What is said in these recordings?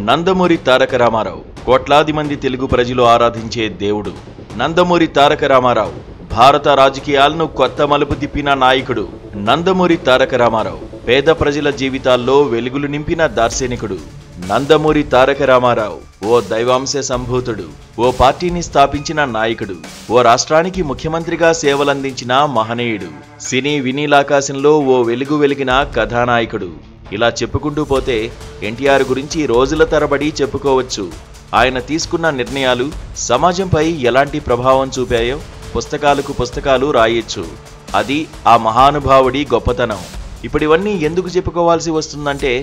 నందమూరి తారక రామారావు కోట్లాది మంది తెలుగు ప్రజలు ఆరాధించే దేవుడు. నందమూరి తారక రామారావు భారత రాజకీయాలను కొత్త మలుపు తిప్పిన నాయకుడు. నందమూరి తారక రామారావు పేద ప్రజల జీవితాల్లో వెలుగులు నింపిన దార్శనికుడు. నందమూరి తారక రామారావు ఓ దైవాంశ సంభూతుడు, ఓ పార్టీని స్థాపించిన నాయకుడు, ఓ రాష్ట్రానికి ముఖ్యమంత్రిగా సేవలందించిన మహనీయుడు, సినీ వినీలాకాశంలో ఓ వెలుగు వెలిగిన కథానాయకుడు. ఇలా చెప్పుకుంటూ పోతే ఎన్టీఆర్ గురించి రోజుల తరబడి చెప్పుకోవచ్చు. ఆయన తీసుకున్న నిర్ణయాలు సమాజంపై ఎలాంటి ప్రభావం చూపాయో పుస్తకాలకు పుస్తకాలు రాయొచ్చు. అది ఆ మహానుభావుడి గొప్పతనం. ఇప్పుడివన్నీ ఎందుకు చెప్పుకోవాల్సి వస్తుందంటే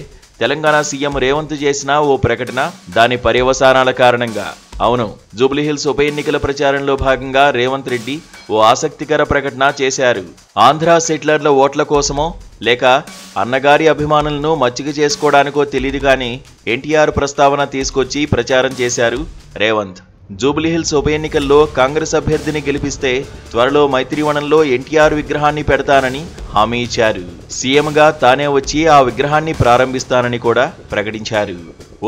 తెలంగాణ సీఎం రేవంత్ చేసిన ఓ ప్రకటన, దాని పర్యవసానాల కారణంగా. అవును, జూబ్లీహిల్స్ ఉప ఎన్నికల ప్రచారంలో భాగంగా రేవంత్ రెడ్డి ఓ ఆసక్తికర ప్రకటన చేశారు. ఆంధ్ర సెటిలర్ల ఓట్ల కోసమో లేక అన్నగారి అభిమానులను మచ్చిక చేసుకోవడానికో తెలియదు కానీ ఎన్టీఆర్ ప్రస్తావన తీసుకొచ్చి ప్రచారం చేశారు రేవంత్. జూబ్లీహిల్స్ ఉప ఎన్నికల్లో కాంగ్రెస్ అభ్యర్థిని గెలిపిస్తే త్వరలో మైత్రివనంలో ఎన్టీఆర్ విగ్రహాన్ని పెడతానని హామీ ఇచ్చారు. సీఎంగా తానే వచ్చి ఆ విగ్రహాన్ని ప్రారంభిస్తానని కూడా ప్రకటించారు.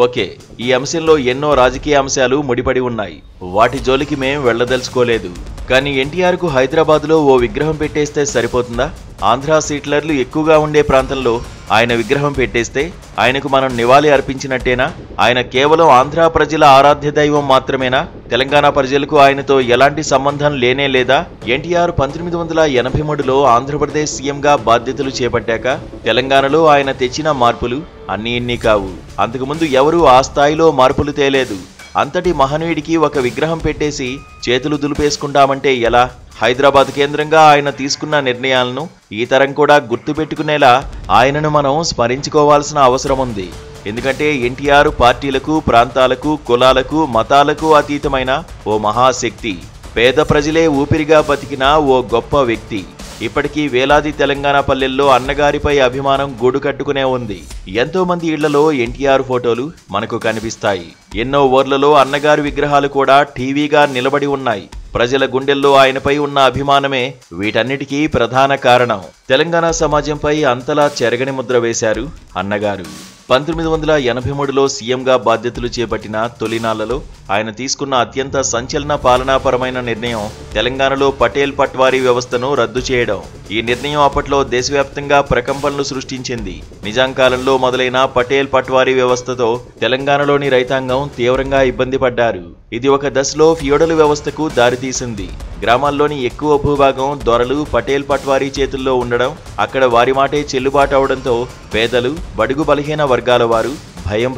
ఓకే, ఈ అంశంలో ఎన్నో రాజకీయ అంశాలు ముడిపడి ఉన్నాయి. వాటి జోలికి మేం వెళ్లదలుచుకోలేదు. కానీ ఎన్టీఆర్కు హైదరాబాద్లో ఓ విగ్రహం పెట్టేస్తే సరిపోతుందా? ఆంధ్ర సీట్లర్లు ఎక్కువగా ఉండే ప్రాంతంలో ఆయన విగ్రహం పెట్టేస్తే ఆయనకు మనం నివాళి అర్పించినట్టేనా? ఆయన కేవలం ఆంధ్ర ప్రజల ఆరాధ్య దైవం మాత్రమేనా? తెలంగాణ ప్రజలకు ఆయనతో ఎలాంటి సంబంధం లేనే లేదా? ఎన్టీఆర్ 1983లో ఆంధ్రప్రదేశ్ సీఎంగా బాధ్యతలు చేపట్టాక తెలంగాణలో ఆయన తెచ్చిన మార్పులు అన్నీ ఇన్ని కావు. అంతకుముందు ఎవరూ ఆ స్థాయిలో మార్పులు తేలేదు. అంతటి మహనీయుడికి ఒక విగ్రహం పెట్టేసి చేతులు దులిపేసుకుంటామంటే ఎలా? హైదరాబాద్ కేంద్రంగా ఆయన తీసుకున్న నిర్ణయాలను ఈ తరం కూడా గుర్తుపెట్టుకునేలా ఆయనను మనం స్మరించుకోవాల్సిన అవసరం ఉంది. ఎందుకంటే ఎన్టీఆర్ పార్టీలకు, ప్రాంతాలకు, కులాలకు, మతాలకు అతీతమైన ఓ మహాశక్తి. పేద ప్రజలే ఊపిరిగా బతికిన ఓ గొప్ప వ్యక్తి. ఇప్పటికీ వేలాది తెలంగాణ పల్లెల్లో అన్నగారిపై అభిమానం గూడు కట్టుకునే ఉంది. ఎంతో మంది ఇళ్లలో ఎన్టీఆర్ ఫోటోలు మనకు కనిపిస్తాయి. ఎన్నో ఊర్లలో అన్నగారి విగ్రహాలు కూడా టీవీగా నిలబడి ఉన్నాయి. ప్రజల గుండెల్లో ఆయనపై ఉన్న అభిమానమే వీటన్నిటికీ ప్రధాన కారణం. తెలంగాణ సమాజంపై అంతలా చెరగని ముద్ర వేశారు అన్నగారు. 1983లో సీఎంగా బాధ్యతలు చేపట్టిన తొలినాళ్లలో ఆయన తీసుకున్న అత్యంత సంచలన పాలనాపరమైన నిర్ణయం తెలంగాణలో పటేల్ పట్వారీ వ్యవస్థను రద్దు చేయడం. ఈ నిర్ణయం అప్పట్లో దేశవ్యాప్తంగా ప్రకంపనలు సృష్టించింది. నిజాం కాలంలో మొదలైన పటేల్ పట్వారీ వ్యవస్థతో తెలంగాణలోని రైతాంగం తీవ్రంగా ఇబ్బంది పడ్డారు. ఇది ఒక దశలో ఫ్యూడల్ వ్యవస్థకు దారితీసింది. గ్రామాల్లోని ఎక్కువ భూభాగం దొరలు, పటేల్ పట్వారీ చేతుల్లో ఉండడం, అక్కడ వారి మాటే చెల్లుబాటు అవడంతో పేదలు, బడుగు బలహీన వర్గాల వారు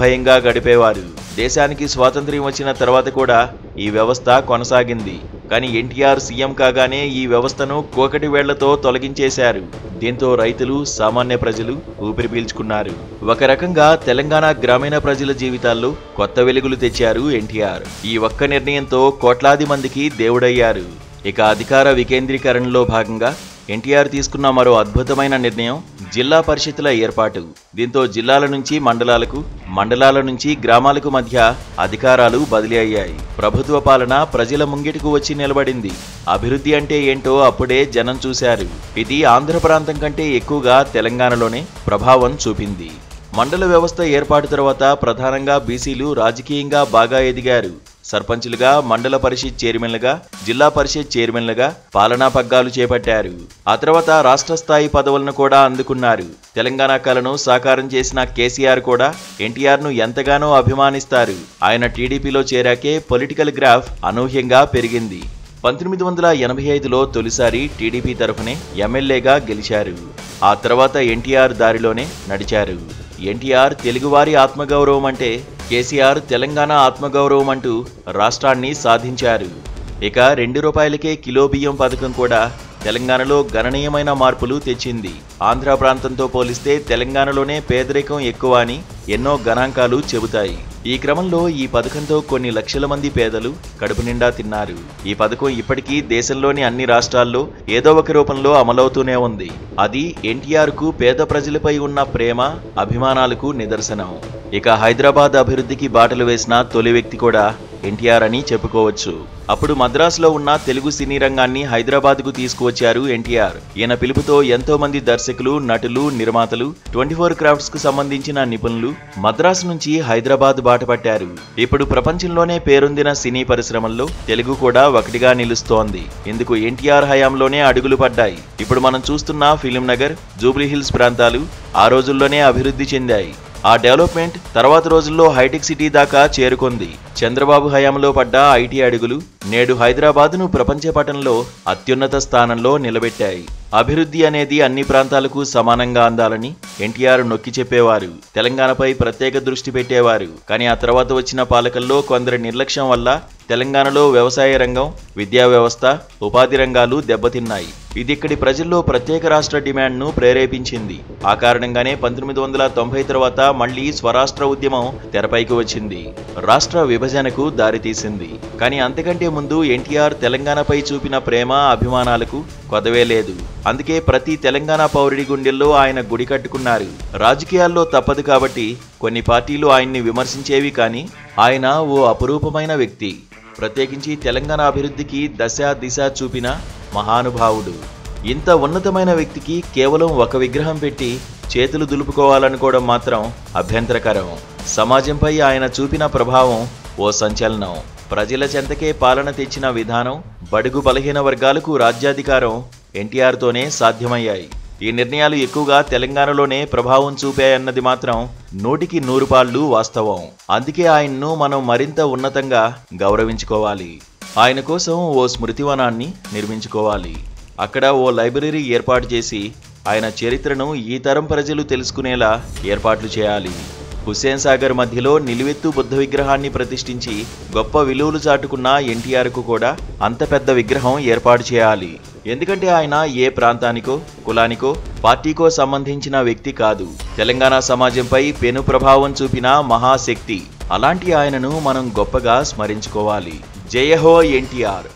భయంగా గడిపేవారు. దేశానికి స్వాతంత్ర్యం వచ్చిన తర్వాత కూడా ఈ వ్యవస్థ కొనసాగింది. కానీ ఎన్టీఆర్ సీఎం కాగానే ఈ వ్యవస్థను కోకటి వేళ్లతో తొలగించేశారు. దీంతో రైతులు, సామాన్య ప్రజలు ఊపిరి పీల్చుకున్నారు. ఒక రకంగా తెలంగాణ గ్రామీణ ప్రజల జీవితాల్లో కొత్త వెలుగులు తెచ్చారు ఎన్టీఆర్. ఈ ఒక్క నిర్ణయంతో కోట్లాది మందికి దేవుడయ్యారు. ఇక అధికార వికేంద్రీకరణలో భాగంగా ఎన్టీఆర్ తీసుకున్న మరో అద్భుతమైన నిర్ణయం జిల్లా పరిషత్తుల ఏర్పాటు. దీంతో జిల్లాల నుంచి మండలాలకు, మండలాల నుంచి గ్రామాలకు మధ్య అధికారాలు బదిలీ అయ్యాయి. ప్రభుత్వ పాలన ప్రజల ముంగిటికి వచ్చి నిలబడింది. అభివృద్ధి అంటే ఏంటో అప్పుడే జనం చూశారు. ఇది ఆంధ్ర ప్రాంతం కంటే ఎక్కువగా తెలంగాణలోనే ప్రభావం చూపింది. మండల వ్యవస్థ ఏర్పాటు తర్వాత ప్రధానంగా బీసీలు రాజకీయంగా బాగా ఎదిగారు. సర్పంచులుగా, మండల పరిషత్ చైర్మన్లుగా, జిల్లా పరిషత్ చైర్మన్లుగా పాలనా పగ్గాలు చేపట్టారు. ఆ తర్వాత రాష్ట్ర స్థాయి పదవులను కూడా అందుకున్నారు. తెలంగాణ కలను సాకారం చేసిన కేసీఆర్ కూడా ఎన్టీఆర్ను ఎంతగానో అభిమానిస్తారు. ఆయన టీడీపీలో చేరాకే పొలిటికల్ గ్రాఫ్ అనూహ్యంగా పెరిగింది. 1985లో తొలిసారి టీడీపీ తరఫునే ఎమ్మెల్యేగా గెలిచారు. ఆ తర్వాత ఎన్టీఆర్ దారిలోనే నడిచారు. ఎన్టీఆర్ తెలుగువారి ఆత్మగౌరవం అంటే కేసీఆర్ తెలంగాణ ఆత్మగౌరవం అంటూ రాష్ట్రాన్ని సాధించారు. ఇక ₹2కే కిలో బియ్యం పథకం కూడా తెలంగాణలో గణనీయమైన మార్పులు తెచ్చింది. ఆంధ్ర ప్రాంతంతో పోలిస్తే తెలంగాణలోనే పేదరికం ఎక్కువ అని ఎన్నో గణాంకాలు చెబుతాయి. ఈ క్రమంలో ఈ పథకంతో కొన్ని లక్షల మంది పేదలు కడుపు నిండా తిన్నారు. ఈ పథకం ఇప్పటికీ దేశంలోని అన్ని రాష్ట్రాల్లో ఏదో ఒక రూపంలో అమలవుతూనే ఉంది. అది ఎన్టీఆర్కు పేద ప్రజలపై ఉన్న ప్రేమ, అభిమానాలకు నిదర్శనం. ఇక హైదరాబాద్ అభివృద్ధికి బాటలు వేసిన తొలి వ్యక్తి కూడా ఎన్టీఆర్ అని చెప్పుకోవచ్చు. అప్పుడు మద్రాసులో ఉన్న తెలుగు సినీ రంగాన్ని హైదరాబాద్కు తీసుకువచ్చారు ఎన్టీఆర్. ఈయన పిలుపుతో ఎంతో మంది దర్శకులు, నటులు, నిర్మాతలు, 24 క్రాఫ్ట్స్ కు సంబంధించిన నిపుణులు మద్రాసు నుంచి హైదరాబాద్ బాటపట్టారు. ఇప్పుడు ప్రపంచంలోనే పేరొందిన సినీ పరిశ్రమల్లో తెలుగు కూడా ఒకటిగా నిలుస్తోంది. ఇందుకు ఎన్టీఆర్ హయాంలోనే అడుగులు పడ్డాయి. ఇప్పుడు మనం చూస్తున్న ఫిలిం నగర్, జూబ్లీ హిల్స్ ప్రాంతాలు ఆ రోజుల్లోనే అభివృద్ధి చెందాయి. ఆ డెవలప్మెంట్ తర్వాత రోజుల్లో హైటెక్ సిటీ దాకా చేరుకుంది. చంద్రబాబు హయాంలో పడ్డ ఐటీ అడుగులు నేడు హైదరాబాద్ను ప్రపంచ పటంలో అత్యున్నత స్థానంలో నిలబెట్టాయి. అభివృద్ధి అనేది అన్ని ప్రాంతాలకు సమానంగా అందాలని ఎన్టీఆర్ నొక్కి చెప్పేవారు. తెలంగాణపై ప్రత్యేక దృష్టి పెట్టేవారు. కానీ ఆ తర్వాత వచ్చిన పాలకుల్లో కొందరి నిర్లక్ష్యం వల్ల తెలంగాణలో వ్యవసాయ రంగం, విద్యా వ్యవస్థ, ఉపాధి రంగాలు దెబ్బతిన్నాయి. ఇది ఇక్కడి ప్రజల్లో ప్రత్యేక రాష్ట్ర డిమాండ్ను ప్రేరేపించింది. ఆ కారణంగానే 1990 తర్వాత మళ్లీ స్వరాష్ట్ర ఉద్యమం తెరపైకి వచ్చింది. రాష్ట్ర విభజనకు దారితీసింది. కానీ అంతకంటే ముందు ఎన్టీఆర్ తెలంగాణపై చూపిన ప్రేమ, అభిమానాలకు కొదవే లేదు. అందుకే ప్రతి తెలంగాణ పౌరుడి గుండెల్లో ఆయన గుడి కట్టుకున్నారు. రాజకీయాల్లో తప్పదు కాబట్టి కొన్ని పార్టీలు ఆయన్ని విమర్శించేవి. కానీ ఆయన ఓ అపురూపమైన వ్యక్తి. ప్రత్యేకించి తెలంగాణ అభివృద్ధికి దశ దిశ చూపిన మహానుభావుడు. ఇంత ఉన్నతమైన వ్యక్తికి కేవలం ఒక విగ్రహం పెట్టి చేతులు దులుపుకోవాలనుకోవడం మాత్రం అభ్యంతరకరం. సమాజంపై ఆయన చూపిన ప్రభావం ఓ సంచలనం. ప్రజల చెంతకే పాలన తెచ్చిన విధానం, బడుగు బలహీన వర్గాలకు రాజ్యాధికారం ఎన్టీఆర్తోనే సాధ్యమయ్యాయి. ఈ నిర్ణయాలు ఎక్కువగా తెలంగాణలోనే ప్రభావం చూపాయన్నది మాత్రం 100కి 100 పాళ్ళు వాస్తవం. అందుకే ఆయన్ను మనం మరింత ఉన్నతంగా గౌరవించుకోవాలి. ఆయన కోసం ఓ స్మృతివనాన్ని నిర్మించుకోవాలి. అక్కడ ఓ లైబ్రరీ ఏర్పాటు చేసి ఆయన చరిత్రను ఈ తరం ప్రజలు తెలుసుకునేలా ఏర్పాట్లు చేయాలి. హుస్సేన్ సాగర్ మధ్యలో నిలువెత్తు బుద్ధ విగ్రహాన్ని ప్రతిష్ఠించి గొప్ప విలువలు చాటుకున్న ఎన్టీఆర్కు కూడా అంత పెద్ద విగ్రహం ఏర్పాటు చేయాలి. ఎందుకంటే ఆయన ఏ ప్రాంతానికో, కులానికో, పార్టీకో సంబంధించిన వ్యక్తి కాదు. తెలంగాణ సమాజంపై పెను ప్రభావం చూపిన మహాశక్తి. అలాంటి ఆయనను మనం గొప్పగా స్మరించుకోవాలి. జయ హో ఎన్టీఆర్.